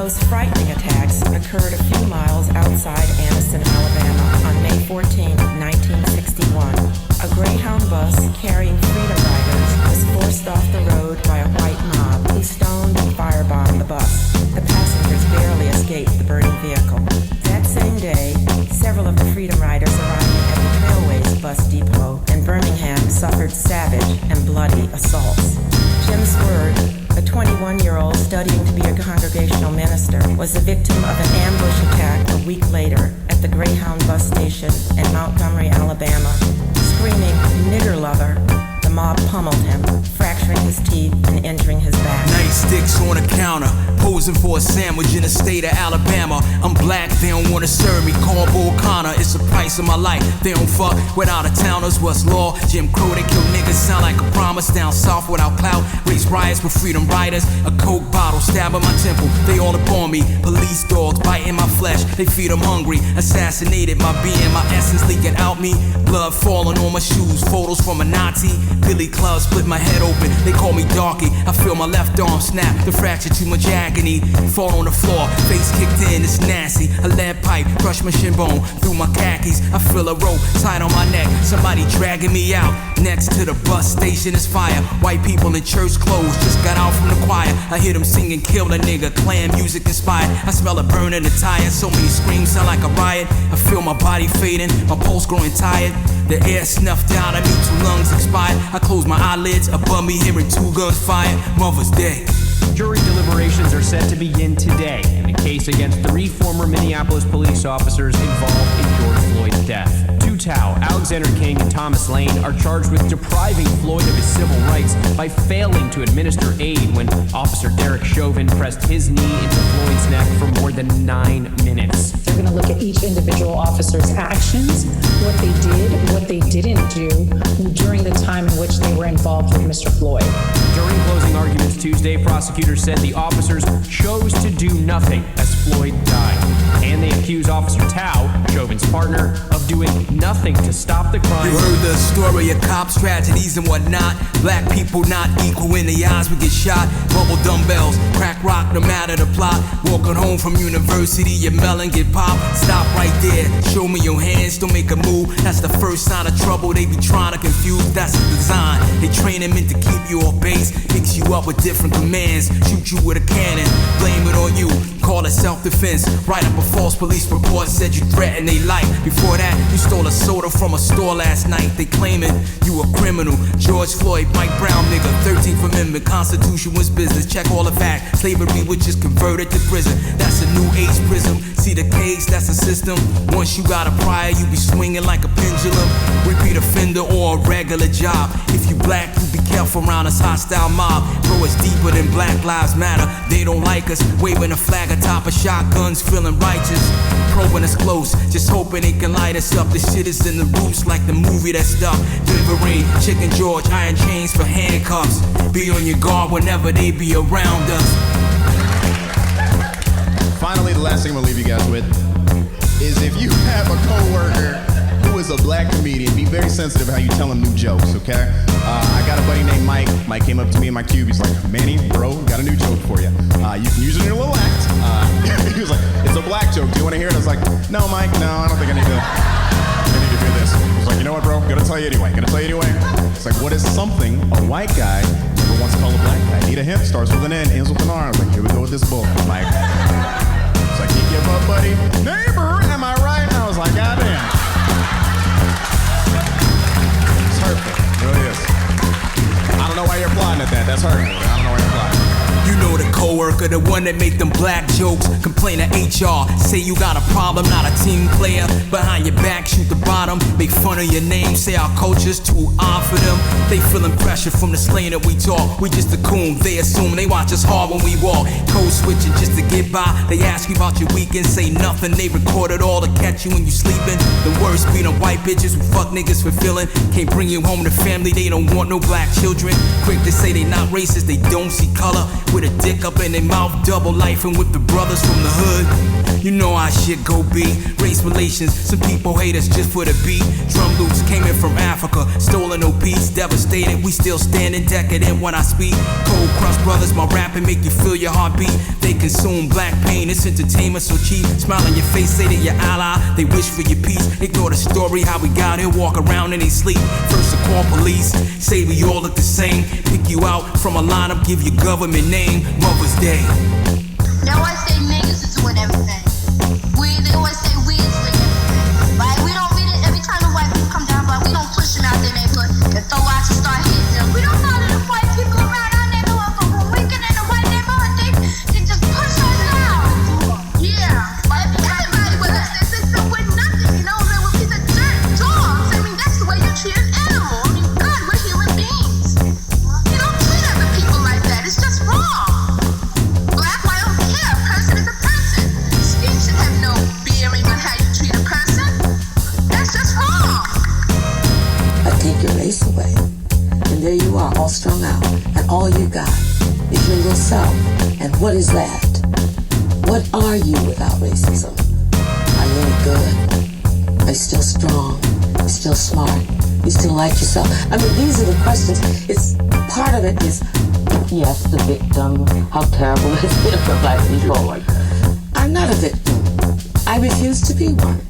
most frightening attacks occurred a few miles outside Anniston, Alabama on May 14, 1961. A Greyhound bus carrying Freedom Riders was forced off the road by a white mob who stoned and firebombed the bus. The passengers barely escaped the burning vehicle. That same day, several of the Freedom Riders arriving at the Trailways bus depot in Birmingham suffered savage and bloody assaults. Jim Sword, a 21-year-old studying to be a congregational minister, was the victim of an ambush attack a week later at the Greyhound bus station in Montgomery, Alabama. Screaming, "Nigger lover," the mob pummeled him, fracturing his teeth and injuring his back. Nice sticks on the counter, posing for a sandwich in the state of Alabama. I'm black, they don't wanna serve me. Call Bull Connor, it's the price of my life. They don't fuck with out-of-towners, what's law? Jim Crow, they kill niggas, sound like a promise. Down south without clout, raise riots with Freedom Riders. A coke bottle, stab in my temple, they all upon me. Police dogs biting my flesh, they feed them hungry. Assassinated my being, my essence leaking out me. Blood falling on my shoes, photos from a Nazi. Billy Club split my head open, they call me Darky. I feel my left arm snap, the fracture too much agony. Fall on the floor, face kicked in, it's nasty. A lead pipe crushed my shin bone through my khakis. I feel a rope tied on my neck, somebody dragging me out. Next to the bus station is fire. White people in church clothes just got out from the choir. I hear them singing, "Kill the nigga," Klan music inspired. I smell a burn in the tire, so many screams sound like a riot. I feel my body fading, my pulse growing tired. The air snuffed out of me, 2 lungs expired. I close my eyelids, above me hearing 2 guns fired. Mother's Day. Jury deliberations are set to begin today in the case against 3 former Minneapolis police officers involved in George Floyd's death. Tao, Alexander King, and Thomas Lane are charged with depriving Floyd of his civil rights by failing to administer aid when Officer Derek Chauvin pressed his knee into Floyd's neck for more than 9 minutes. They're going to look at each individual officer's actions, what they did, what they didn't do during the time in which they were involved with Mr. Floyd. During closing arguments Tuesday, prosecutors said the officers chose to do nothing as Floyd died. And they accuse Officer Tao, Chauvin's partner, of doing nothing to stop the crime. You heard the story of cops, tragedies and whatnot. Black people not equal in the eyes, we get shot. Bubble dumbbells, crack rock, no matter the plot. Walking home from university, your melon get popped. Stop right there, show me your hands, don't make a move. That's the first sign of trouble, they be trying to confuse. That's the design, they train them in to keep you off base. Mix you up with different commands, shoot you with a cannon, blame it on you. Call it self-defense, write up a false police report, said you threatened their life. Before that, you stole a soda from a store last night. They claiming you a criminal. George Floyd, Mike Brown nigga, 13th Amendment, Constitution was business. Check all the facts, slavery was just converted to prison. That's a new age prism. See the case, that's a system. Once you got a prior, you be swinging like a pendulum. Repeat offender or a regular job. If you black, you be careful around this hostile mob. Bro, it's deeper than Black Lives Matter. They don't like us, waving a flag atop of shotguns, feeling righteous. Probing us close, just hoping they can light us up. This shit is in the roots like the movie that stuck. Delivery, Chicken George, iron chains for handcuffs. Be on your guard whenever they be around us. Finally, the last thing I'm gonna leave you guys with is if you have a coworker who is a black comedian, be very sensitive how you tell him new jokes, okay? I got a buddy named Mike. Mike came up to me in my cube. He's like, "Manny, bro, got a new joke for you. You can use it in your little act." He was like, "It's a black joke. Do you want to hear it?" I was like, "No, Mike, no, I don't think I need to hear this." He was like, "You know what, bro? Gonna tell you anyway. It's like, what is something a white guy never wants to call a black guy? Need a hint, starts with an N, ends with an R. I was like, here we go with this bull. Mike. It's like, you give up, buddy. Neighbor, am I right? And I was like, goddamn. It's hurtful. It really is. I don't know why you're applauding at that. That's hurtful. I don't know why you're applauding. You know the coworker, the one that make them black jokes. Complain to HR, say you got a problem, not a team player. Behind your back, shoot the bottom, make fun of your name, say our culture's too odd for them. They feeling pressure from the slang that we talk. We just a coon, they assume they watch us hard when we walk. Code switching just to get by. They ask you about your weekend, say nothing. They record it all to catch you when you sleeping. The worst be the white bitches who fuck niggas for feeling. Can't bring you home to family, they don't want no black children. Quick to say they not racist, they don't see color. With a a dick up in their mouth, double lifing with the brothers from the hood. You know how shit go be. Race relations, some people hate us just for the beat. Drum loops came in from Africa, stolen no peace, devastated. We still standing decadent when I speak. Cold crust brothers, my rapping make you feel your heartbeat. They consume black pain, it's entertainment so cheap. Smile on your face, say that you're ally, they wish for your peace. Ignore the story, how we got here, walk around in they sleep. First to call police, say we all look the same. Pick you out from a lineup, give your government name. Mother's Day. They always say niggas is doing everything. They always say we is doing everything. Right? We don't read it every time the white people come down, but we don't push them out their neighborhood and throw out to start hitting them. We don't know that the white people around our neighborhood, but when we get in the white neighborhood, they just push us out. Yeah. But everybody with us, they say we're nothing, you know, that we're piece of dirt, dogs. I mean, that's the way you treat an animal. I mean, God, we're human beings. You don't treat other people like that. It's just wrong. Black, white, don't care. A person is a person. Skin should have no bearing on how you treat a person. That's just wrong. I take your race away, and there you are, all strung out, and all you got is your little self. And what is left? What are you without racism? Are you any good? Are you still strong? Are you still smart? You still like yourself? I mean, these are the questions. It's part of it is, yes, the victim, how terrible it's been for black people. I'm not a victim. I refuse to be one.